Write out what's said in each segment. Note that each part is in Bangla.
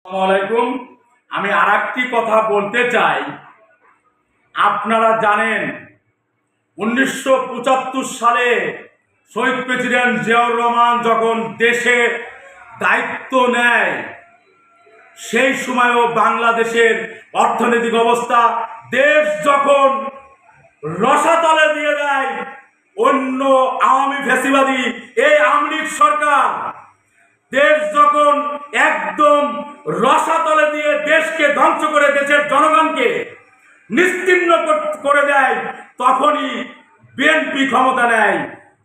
আসসালামাইকুম। আমি আরেকটি কথা বলতে চাই। আপনারা জানেন 1975 সালে শহীদ প্রেসিডেন্ট জিয়াউর রহমান যখন দেশে দায়িত্ব নেয়, সেই সময়ও বাংলাদেশের অর্থনৈতিক অবস্থা, দেশ যখন রসাতলে দিয়ে দেয় অন্য আওয়ামী ফ্যাসিবাদী এই আওয়ামী লীগ সরকার, দেশ যখন একদম রসাতলে দিয়ে দেশকে ধ্বংস করে দেশের জনগণকে নিশ্চিহ্ন করে দেয়, তখনই বিএনপি ক্ষমতা নেয়।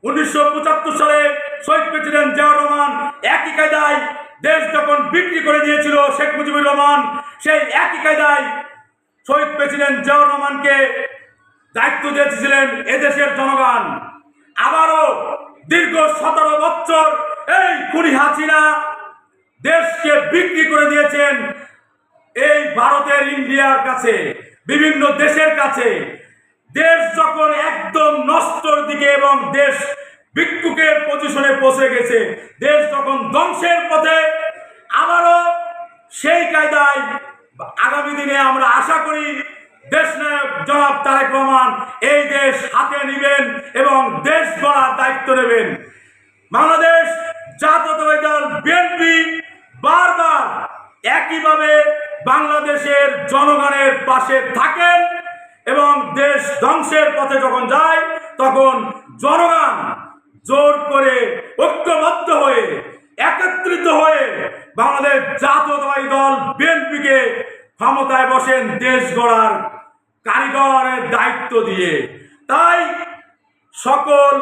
1975 সালে শহীদ প্রেসিডেন্ট জিয়াউর রহমান একই কায়দায় দেশ যখন বিক্রি করে দিয়েছিল শেখ মুজিবুর রহমান, সেই একই কায়দায় শহীদ প্রেসিডেন্ট জিয়াউর রহমানকে দায়িত্ব দিয়েছিলেন এদেশের জনগণ। আবারও দীর্ঘ 17 বছর এই খুনি হাসিনা দেশকে বিক্রি করে দিয়েছেন এই ভারতের, ইন্ডিয়ার কাছে, বিভিন্ন দেশের কাছে। দেশ যখন একদম নষ্টর দিকে এবং দেশ ভিক্ষুকের পজিশনে পৌঁছে গেছে, দেশ যখন ধ্বংসের পথে, আবারও সেই কায়দায় আগামী দিনে আমরা আশা করি দেশ নায়ক জনাব তারেক রহমান এই দেশ হাতে নেবেন এবং দেশ গড়ার দায়িত্ব নেবেন। বাংলাদেশ জাতীয়তাবাদী দল বিএনপি বারবার একইভাবে বাংলাদেশের জনগণের পাশে থাকেন এবং দেশ ধ্বংসের পথে যখন যায় তখন জনগণ জোর করে ঐক্যবদ্ধ হয়ে একত্রিত হয়ে বাংলাদেশ জাতীয়তাবাদী দল বিএনপিকে ক্ষমতায় বসেন দেশ গড়ার কারিগরের দায়িত্ব দিয়ে। তাই সকল